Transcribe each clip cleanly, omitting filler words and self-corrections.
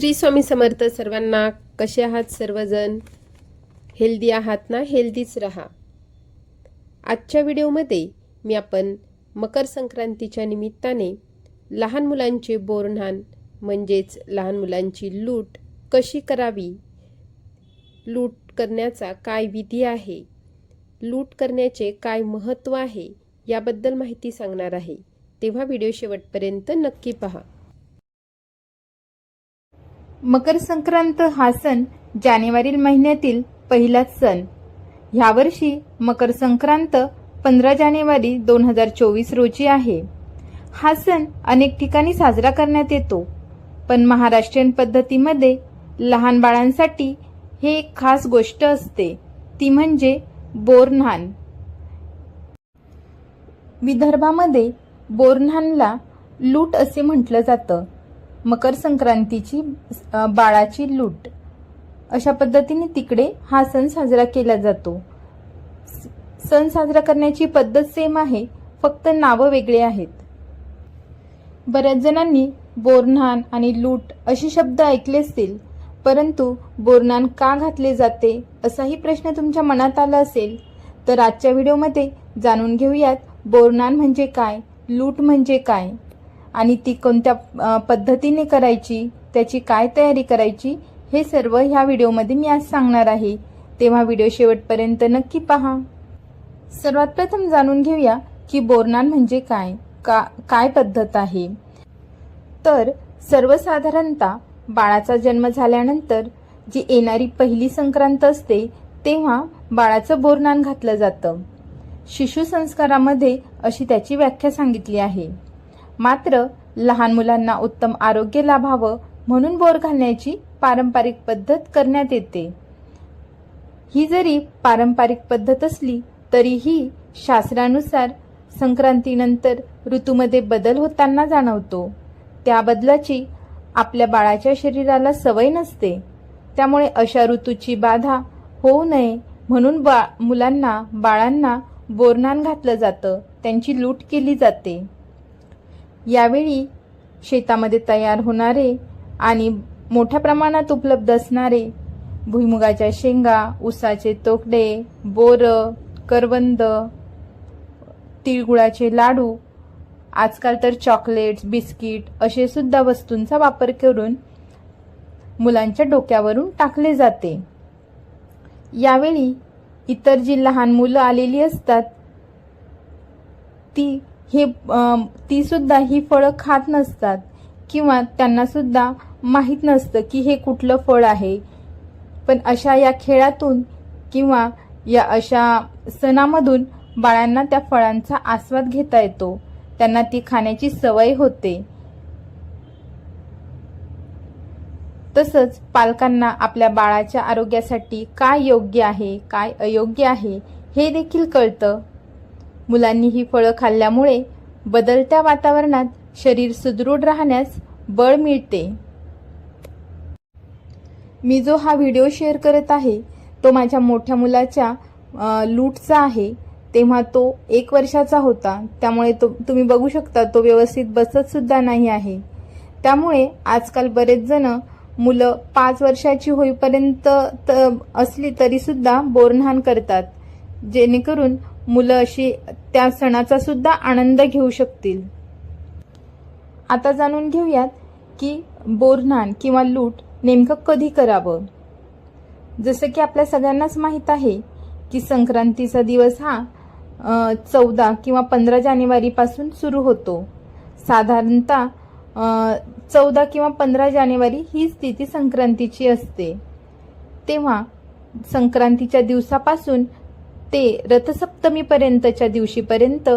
श्री स्वामी समर्थ सर्वांना. कसे आहात सर्वजण? हेल्दी आहात ना? हेल्दीच राहा. आजच्या व्हिडिओमध्ये मी आपण मकर संक्रांतीच्या निमित्ताने लहान मुलांचे बोरन्हाण म्हणजेच लहान मुलांची लूट कशी करावी, लूट करण्याचा काय विधी आहे, लूट करण्याचे काय महत्त्व आहे याबद्दल माहिती सांगणार आहे. तेव्हा व्हिडिओ शेवटपर्यंत नक्की पहा. मकर संक्रांत हा सण जानेवारी महिन्यातील पहिलाच सण. यावर्षी मकर संक्रांत 15 जानेवारी 2024 रोजी आहे. हा सण अनेक ठिकाणी साजरा करण्यात येतो, पण महाराष्ट्रीयन पद्धतीमध्ये लहान बाळांसाठी हे एक खास गोष्ट असते, ती म्हणजे बोरन्हाण. विदर्भामध्ये बोरन्हाणला लूट असे म्हटलं जातं. मकर संक्रांतीची बाळाची लूट अशा पद्धतीने तिकडे हा सण साजरा केला जातो. सण साजरा करण्याची पद्धत सेम आहे, फक्त नावं वेगळे आहेत. बऱ्याच जणांनी बोरन्हाण आणि लूट असे शब्द ऐकले असतील, परंतु बोरन्हाण का घातले जाते असाही प्रश्न तुमच्या मनात आला असेल. तर आजच्या व्हिडिओमध्ये जाणून घेऊयात बोरन्हाण म्हणजे काय, लूट म्हणजे काय आणि ती कोणत्या पद्धतीने करायची, त्याची काय तयारी करायची, हे सर्व ह्या व्हिडिओमध्ये मी आज सांगणार आहे. तेव्हा व्हिडिओ शेवटपर्यंत नक्की पहा. सर्वात प्रथम जाणून घेऊया की बोरन्हाण म्हणजे काय, काय पद्धत आहे. तर सर्वसाधारणतः बाळाचा जन्म झाल्यानंतर जी येणारी पहिली संक्रांत असते तेव्हा बाळाचं बोरन्हाण घातलं जातं. शिशु संस्कारामध्ये अशी त्याची व्याख्या सांगितली आहे. मात्र लहान मुलांना उत्तम आरोग्य लाभावं म्हणून बोर घालण्याची पारंपरिक पद्धत करण्यात येते. ही जरी पारंपरिक पद्धत असली तरीही शास्त्रानुसार संक्रांतीनंतर ऋतूमध्ये बदल होताना जाणवतो. त्या बदलाची आपल्या बाळाच्या शरीराला सवय नसते, त्यामुळे अशा ऋतूची बाधा होऊ नये म्हणून बाळांना बोरन्हाण घातलं जातं, त्यांची लूट केली जाते. यावेळी शेतामध्ये तयार होणारे आणि मोठ्या प्रमाणात उपलब्ध असणारे भुईमुगाच्या शेंगा, ऊसाचे तोकडे, बोरं, करवंद, तिळगुळाचे लाडू, आजकाल तर चॉकलेट्स, बिस्किट असे सुद्धा वस्तूंचा वापर करून मुलांच्या डोक्यावरून टाकले जाते. यावेळी इतर जी लहान मुलं आलेली असतात ती सुद्धा ही फळं खात नसतात किंवा त्यांना सुद्धा माहीत नसतं की हे कुठलं फळ आहे. पण अशा या खेळातून किंवा या अशा सणामधून बाळांना त्या फळांचा आस्वाद घेता येतो, त्यांना ती खाण्याची सवय होते. तसंच पालकांना आपल्या बाळाच्या आरोग्यासाठी काय योग्य आहे, काय अयोग्य आहे हे देखील कळतं. मुलांनी ही फळं खाल्ल्यामुळे बदलत्या वातावरणात शरीर सुदृढ राहण्यास बळ मिळते. मी जो हा व्हिडिओ शेअर करत आहे तो माझ्या मोठ्या मुलाच्या लूटचा आहे. तेव्हा तो 1 वर्षाचा होता, त्यामुळे तुम्ही बघू शकता तो व्यवस्थित बसत सुद्धा नाही आहे. त्यामुळे आजकाल बरेच जण मुलं 5 वर्षाची होईपर्यंत असली तरी सुद्धा बोरन्हाण करतात, जेणेकरून मुलं अशी त्या सणाचा सुद्धा आनंद घेऊ शकतील. आता जाणून घेऊयात की बोरन्हाण किंवा लूट नेमकं कधी करावं. जसं की आपल्या सगळ्यांनाच माहीत आहे की संक्रांतीचा दिवस हा 14 किंवा 15 जानेवारी पासून सुरू होतो. साधारणतः 14 किंवा 15 जानेवारी ही तिथी संक्रांतीची असते. तेव्हा संक्रांतीच्या दिवसापासून ते रथसप्तमीपर्यंतच्या दिवशीपर्यंत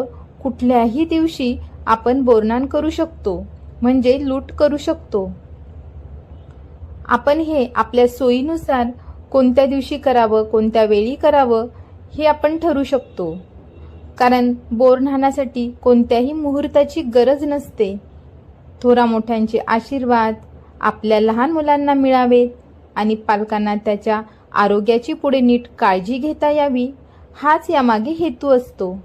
कुठल्याही दिवशी आपण बोरन्हाण करू शकतो, म्हणजे लूट करू शकतो. आपण हे आपल्या सोयीनुसार कोणत्या दिवशी करावं, कोणत्या वेळी करावं हे आपण ठरवू शकतो. कारण बोरन्हाणासाठी कोणत्याही मुहूर्ताची गरज नसते. थोरा मोठ्यांचे आशीर्वाद आपल्या लहान मुलांना मिळावेत आणि पालकांना त्याच्या आरोग्याची पुढे नीट काळजी घेता यावी, हाच यामागे हेतू असतो.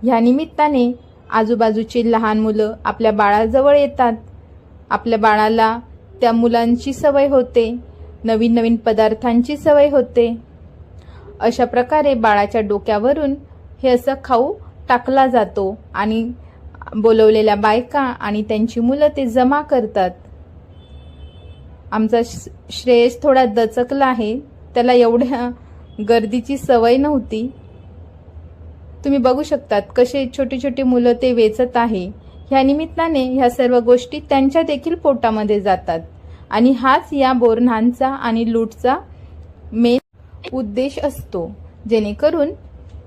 या निमित्ताने आजूबाजूची लहान मुलं आपल्या बाळाजवळ येतात आपल्या बाळाला त्या मुलांची सवय होते, नवीन नवीन पदार्थांची सवय होते. अशा प्रकारे बाळाच्या डोक्यावरून हे असं खाऊ टाकला जातो आणि बोलवलेल्या बायका आणि त्यांची मुलं ते जमा करतात. आमचा श्रेयस थोडा दचकला आहे, त्याला एवढ्या गर्दीची सवय नव्हती. तुम्ही बघू शकतात कसे छोटे छोटे मुलं ते वेचत आहे. ह्या निमित्ताने ह्या सर्व गोष्टी त्यांच्या देखील पोटामध्ये जातात आणि हाच या बोरन्हाणचा आणि लूटचा मेन उद्देश असतो, जेणेकरून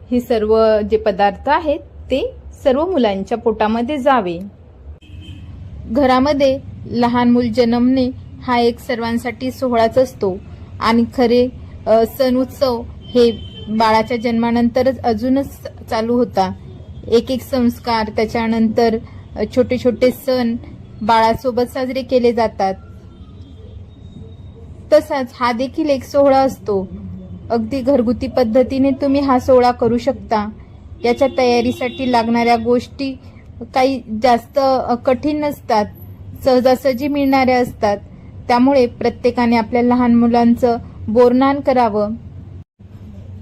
हे सर्व जे पदार्थ आहेत ते सर्व मुलांच्या पोटामध्ये जावे. घरामध्ये लहान मूल जन्मणे हा एक सर्वांसाठी सोहळाच असतो आणि खरे सण उत्सव हे बाळाच्या जन्मानंतरच अजूनच चालू होता. एक एक संस्कार, त्याच्यानंतर छोटे छोटे सण बाळासोबत साजरे केले जातात. तसाच हा देखील एक सोहळा असतो. अगदी घरगुती पद्धतीने तुम्ही हा सोहळा करू शकता. याच्या तयारीसाठी लागणाऱ्या गोष्टी काही जास्त कठीण नसतात, सहजासहजी मिळणाऱ्या असतात. त्यामुळे प्रत्येकाने आपल्या लहान मुलांचं बोरन्हाण करावं.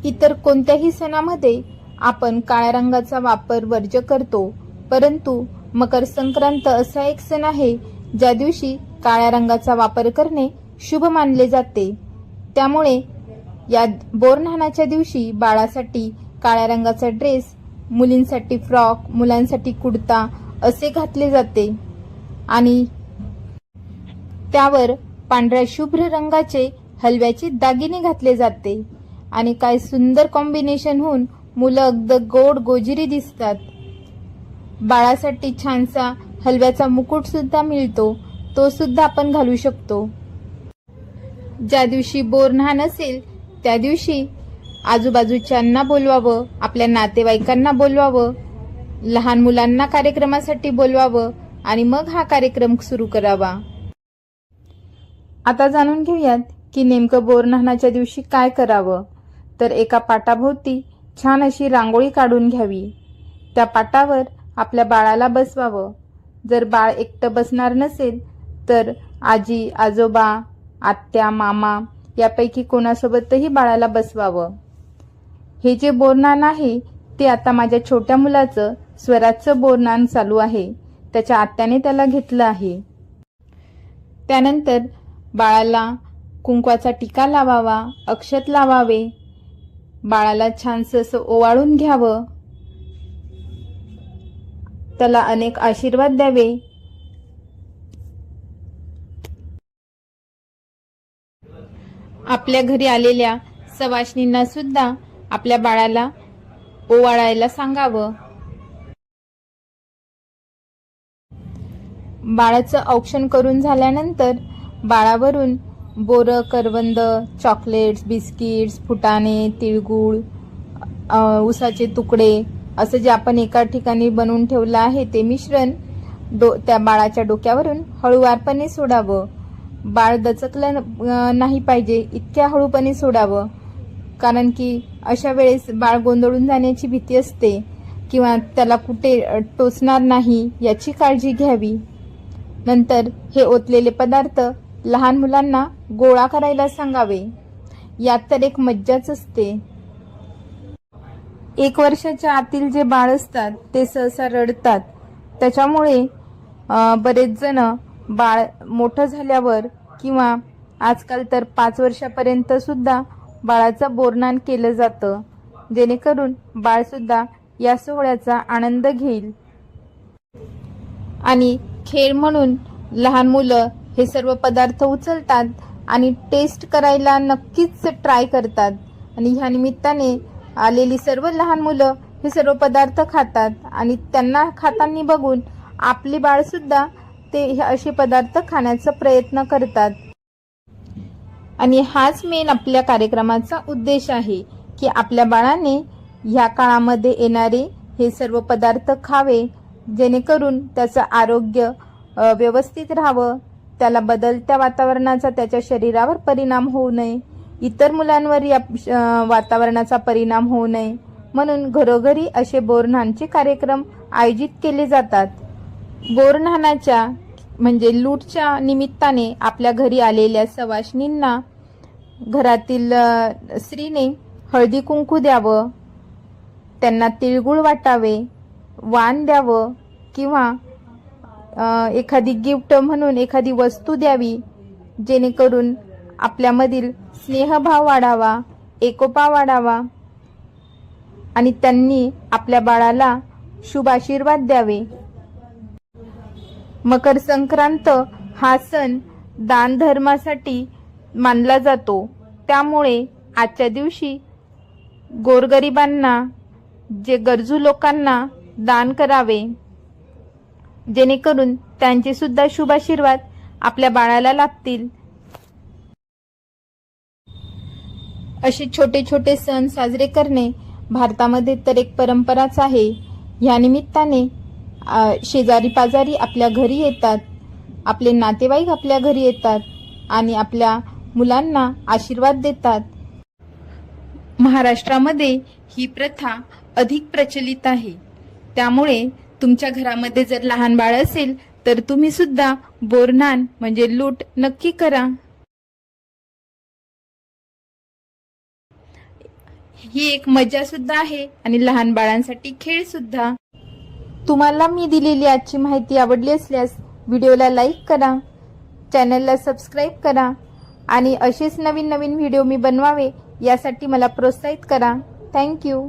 इतर कोणत्याही सणामध्ये आपण काळ्या रंगाचा वापर वर्ज्य करतो, परंतु मकर संक्रांत असा एक सण आहे ज्या दिवशी काळ्या रंगाचा वापर करणे शुभ मानले जाते. त्यामुळे या बोरन्हाणाच्या दिवशी बाळासाठी काळ्या रंगाचा ड्रेस, मुलींसाठी फ्रॉक, मुलांसाठी कुर्ता असे घातले जाते आणि त्यावर पांढऱ्या शुभ्र रंगाचे हलव्याचे दागिने घातले जाते आणि काय सुंदर कॉम्बिनेशन होऊन मुलं अगदी गोड गोजिरी दिसतात. बाळासाठी छानसा हलव्याचा मुकुट सुद्धा मिळतो, तो सुद्धा आपण घालू शकतो. ज्या दिवशी बोरन्हाण असेल त्या दिवशी आजूबाजूच्यांना बोलवावं, आपल्या नातेवाईकांना बोलवावं, लहान मुलांना कार्यक्रमासाठी बोलवावं आणि मग हा कार्यक्रम सुरू करावा. आता जाणून घेऊयात की नेमकं बोरन्हाणाच्या दिवशी काय करावं. तर एका पाटाभोवती छान अशी रांगोळी काढून घ्यावी. त्या पाटावर आपल्या बाळाला बसवावं. जर बाळ एकटं बसणार नसेल तर आजी, आजोबा, आत्या, मामा यापैकी कोणासोबतही बाळाला बसवावं. हे जे बोरन्हाण आहे ते आता माझ्या छोट्या मुलाचं स्वराजचं बोरन्हाण चालू आहे. त्याच्या आत्याने त्याला घेतलं आहे. त्यानंतर बाळाला कुंकवाचा टिका लावावा, अक्षत लावावे, बाळाला छानसं असं ओवाळून घ्यावं, त्याला अनेक आशीर्वाद द्यावे. आपल्या घरी आलेल्या सवाष्णींना सुद्धा आपल्या बाळाला ओवाळायला सांगावं. बाळाचं औक्षण करून झाल्यानंतर बाळावरून बोरं, करवंद, चॉकलेट्स, बिस्किट्स, फुटाणे, तिळगुळ, उसाचे तुकडे असं जे आपण एका ठिकाणी बनवून ठेवलं आहे ते मिश्रण त्या बाळाच्या डोक्यावरून हळूवारपणे सोडावं. बाळ दचकलं नाही पाहिजे, इतक्या हळूपणे सोडावं, कारण की अशा वेळेस बाळ गोंधळून जाण्याची भीती असते किंवा त्याला कुठे टोचणार नाही याची काळजी घ्यावी. नंतर हे ओतलेले पदार्थ लहान मुलांना गोळा करायला सांगावे. यात तर एक मज्जाच असते. 1 वर्षाच्या आतील जे बाळ असतात ते सहसा रडतात. त्याच्यामुळे बरेच जण बाळ मोठं झाल्यावर किंवा आजकाल तर 5 वर्षापर्यंत सुद्धा बाळाचं बोरन्हाण केलं जातं, जेणेकरून बाळ सुद्धा या सोहळ्याचा आनंद घेईल. आणि खेळ म्हणून लहान मुलं हे सर्व पदार्थ उचलतात आणि टेस्ट करायला नक्कीच ट्राय करतात आणि ह्या निमित्ताने आलेली सर्व लहान मुलं हे सर्व पदार्थ खातात आणि त्यांना खाताना बघून आपली बाळ सुद्धा ते असे पदार्थ खाण्याचा प्रयत्न करतात. आणि हाच मेन आपल्या कार्यक्रमाचा उद्देश आहे की आपल्या बाळाने ह्या काळामध्ये येणारे हे सर्व पदार्थ खावे, जेणेकरून त्याचं आरोग्य व्यवस्थित राहावं, त्याला बदलत्या वातावरणाचा त्याच्या शरीरावर परिणाम होऊ नये, इतर मुलांवर या वातावरणाचा परिणाम होऊ नये, म्हणून घरोघरी असे बोरन्हाणचे कार्यक्रम आयोजित केले जातात. बोरन्हाणाच्या म्हणजे लूटच्या निमित्ताने आपल्या घरी आलेल्या सवाष्णींना घरातील स्त्रीने हळदी कुंकू द्यावं, त्यांना तिळगुळ वाटावे, वाण द्यावं किंवा एखादी गिफ्ट म्हणून एखादी वस्तू द्यावी, जेणेकरून आपल्यामधील स्नेहभाव वाढावा, एकोपा वाढावा आणि त्यांनी आपल्या बाळाला शुभ आशीर्वाद द्यावे. मकर संक्रांत हा सण दान धर्मासाठी मानला जातो. त्यामुळे आजच्या दिवशी गोरगरिबांना, जे गरजू लोकांना दान करावे, जेणेकरून त्यांचे सुद्धा शुभ आशीर्वाद आपल्या बाळाला लाभतील. असे छोटे छोटे सण साजरे करणे भारतामध्ये तर एक परंपराच आहे. या निमित्ताने शेजारी पाजारी आपल्या घरी येतात, आपले नातेवाईक आपल्या घरी येतात आणि आपल्या मुलांना आशीर्वाद देतात. महाराष्ट्रामध्ये ही प्रथा अधिक प्रचलित आहे. त्यामुळे तुमच्या घरामध्ये जर लहान बाळ असेल तर तुम्ही सुद्धा बोरन्हाण म्हणजे लूट नक्की करा. ही एक मजा सुद्धा आहे आणि लहान बाळांसाठी खेळ सुद्धा. तुम्हाला मी दिलेली आजची माहिती आवडली असल्यास व्हिडिओला लाईक करा, चॅनलला सबस्क्राईब करा आणि असेच नवीन नवीन व्हिडिओ मी बनवावे यासाठी मला प्रोत्साहित करा. थँक्यू.